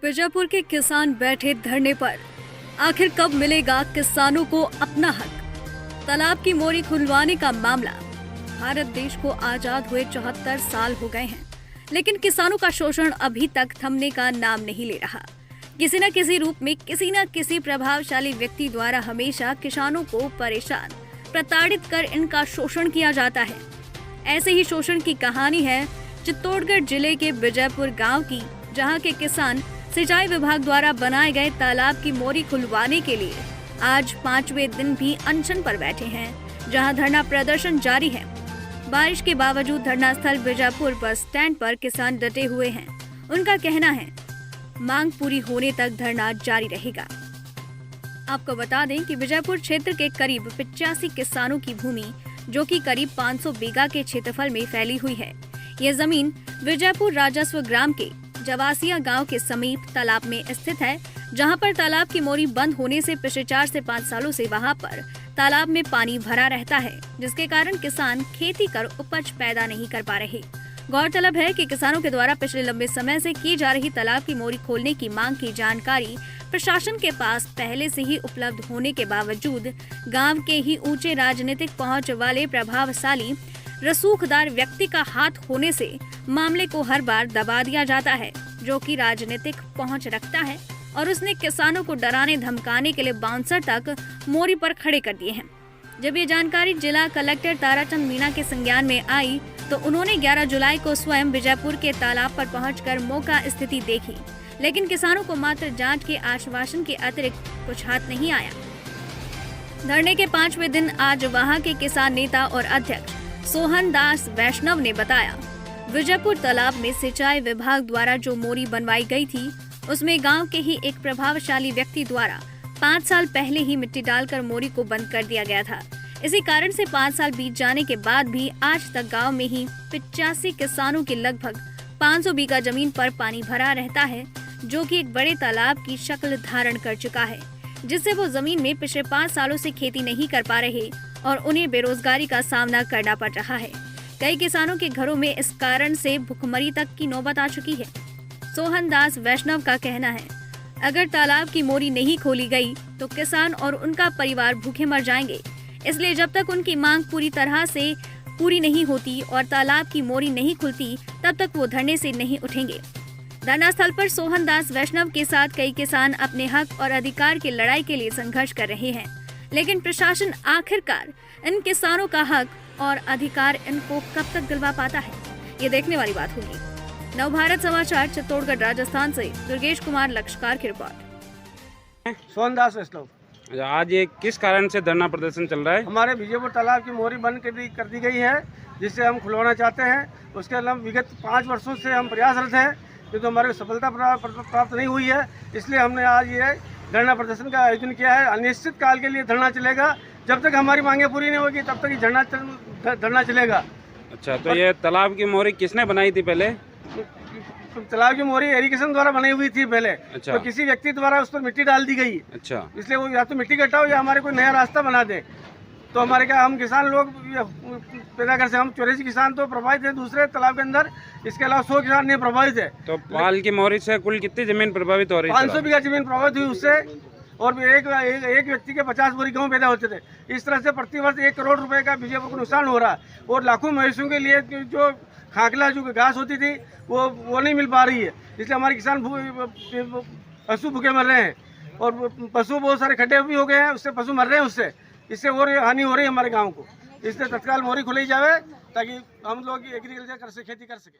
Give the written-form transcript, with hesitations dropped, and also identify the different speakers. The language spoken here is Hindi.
Speaker 1: बीजापुर के किसान बैठे धरने पर। आखिर कब मिलेगा किसानों को अपना हक? तालाब की मोरी खुलवाने का मामला। भारत देश को आजाद हुए 74 साल हो गए हैं, लेकिन किसानों का शोषण अभी तक थमने का नाम नहीं ले रहा। किसी न किसी रूप में किसी न किसी प्रभावशाली व्यक्ति द्वारा हमेशा किसानों को परेशान, प्रताड़ित कर इनका शोषण किया जाता है। ऐसे ही शोषण की कहानी है चित्तौड़गढ़ जिले के बीजापुर गांव की, जहां के किसान सिंचाई विभाग द्वारा बनाए गए तालाब की मोरी खुलवाने के लिए आज 5वें दिन भी अनशन पर बैठे हैं, जहां धरना प्रदर्शन जारी है। बारिश के बावजूद धरना स्थल बीजापुर बस स्टैंड पर किसान डटे हुए हैं। उनका कहना है मांग पूरी होने तक धरना जारी रहेगा। आपको बता दें कि बीजापुर क्षेत्र के करीब 85 किसानों की भूमि, जो कि करीब 500 बीघा के क्षेत्रफल में फैली हुई है। ये जमीन बीजापुर राजस्व ग्राम के जवासिया गांव के समीप तालाब में स्थित है, जहां पर तालाब की मोरी बंद होने से पिछले 4 से 5 सालों से वहां पर तालाब में पानी भरा रहता है, जिसके कारण किसान खेती कर उपज पैदा नहीं कर पा रहे। गौरतलब है कि किसानों के द्वारा पिछले लंबे समय से की जा रही तालाब की मोरी खोलने की मांग की जानकारी प्रशासन के पास पहले से ही उपलब्ध होने के बावजूद गांव के ही ऊंचे राजनीतिक पहुंच वाले प्रभावशाली रसूखदार व्यक्ति का हाथ होने से मामले को हर बार दबा दिया जाता है, जो कि राजनीतिक पहुंच रखता है, और उसने किसानों को डराने धमकाने के लिए बाउंसर तक मोरी पर खड़े कर दिए हैं। जब ये जानकारी जिला कलेक्टर ताराचंद मीणा के संज्ञान में आई, तो उन्होंने 11 जुलाई को स्वयं बीजापुर के तालाब पर पहुंचकर मौका स्थिति देखी, लेकिन किसानों को मात्र जांच के आश्वासन के अतिरिक्त कुछ हाथ नहीं आया। धरने के 5वें दिन आज वहां के किसान नेता और अध्यक्ष सोहन दास वैष्णव ने बताया, बीजापुर तालाब में सिंचाई विभाग द्वारा जो मोरी बनवाई गई थी, उसमें गांव के ही एक प्रभावशाली व्यक्ति द्वारा 5 साल पहले ही मिट्टी डालकर मोरी को बंद कर दिया गया था। इसी कारण से 5 साल बीत जाने के बाद भी आज तक गांव में ही 85 किसानों की लगभग 500 बीघा जमीन पर पानी भरा रहता है, जो कि एक बड़े तालाब की शक्ल धारण कर चुका है, जिससे वो जमीन में पिछले 5 सालों से खेती नहीं कर पा रहे और उन्हें बेरोजगारी का सामना करना पड़ रहा है। कई किसानों के घरों में इस कारण से भुखमरी तक की नौबत आ चुकी है। सोहन दास वैष्णव का कहना है, अगर तालाब की मोरी नहीं खोली गई तो किसान और उनका परिवार भूखे मर जाएंगे। इसलिए जब तक उनकी मांग पूरी तरह से पूरी नहीं होती और तालाब की मोरी नहीं खुलती, तब तक वो धरने से नहीं उठेंगे। धरना स्थल पर सोहन दास वैष्णव के साथ कई किसान अपने हक और अधिकार की लड़ाई के लिए संघर्ष कर रहे हैं, लेकिन प्रशासन आखिरकार इन किसानों का हक और अधिकार इनको कब तक दिलवा पाता है, ये देखने वाली बात होगी। नवभारत समाचार चित्तौड़गढ़ राजस्थान से दुर्गेश कुमार लक्षकार की रिपोर्ट।
Speaker 2: सोहन दास वैष्णव।
Speaker 3: आज ये किस कारण से धरना प्रदर्शन चल रहा है?
Speaker 2: हमारे बीजेपुर तालाब की मोरी बंद कर दी गई है, जिससे हम खुलवाना चाहते हैं। उसके अलावा विगत 5 वर्षों से हम प्रयासरत हैं, किंतु हमारे को सफलता प्राप्त नहीं हुई है। इसलिए हमने आज ये धरना प्रदर्शन का आयोजन किया है। अनिश्चित काल के लिए धरना चलेगा। जब तक हमारी मांगे पूरी नहीं होगी, तब तक ये धरना चलेगा।
Speaker 3: अच्छा, तो ये तालाब की मोरी किसने बनाई थी पहले?
Speaker 2: तालाब की मोरी इरिगेशन द्वारा बनाई हुई थी पहले।
Speaker 3: अच्छा।
Speaker 2: तो किसी व्यक्ति द्वारा उस पर मिट्टी डाल दी गई।
Speaker 3: अच्छा,
Speaker 2: इसलिए वो या तो मिट्टी कटाओ या हमारे कोई नया रास्ता बना दे। तो हमारे क्या, हम किसान लोग पैदा कर से हम 84 किसान तो प्रभावित है दूसरे तालाब के अंदर। इसके अलावा 100 किसान नहीं प्रभावित है।
Speaker 3: तो पाल की मोरी से कुल कितनी जमीन प्रभावित हो रही है?
Speaker 2: 500 बीघा जमीन प्रभावित हुई उससे, और एक व्यक्ति के 50 बोरी गेहूं पैदा होते थे। इस तरह से प्रतिवर्ष 1 करोड़ रुपए का बीजेपुर को नुकसान हो रहा है, और लाखों मवेशियों के लिए जो खाकला जो घास होती थी वो नहीं मिल पा रही है। इसलिए हमारे किसान पशु भूखे मर रहे हैं, और पशु बहुत सारे खड्डे भी हो गए हैं, उससे पशु मर रहे हैं। इससे और हानि हो रही है हमारे गाँव को। इसलिए तत्काल मोरी खुली जावे, ताकि हम लोग एग्रीकल्चर खेती कर सके।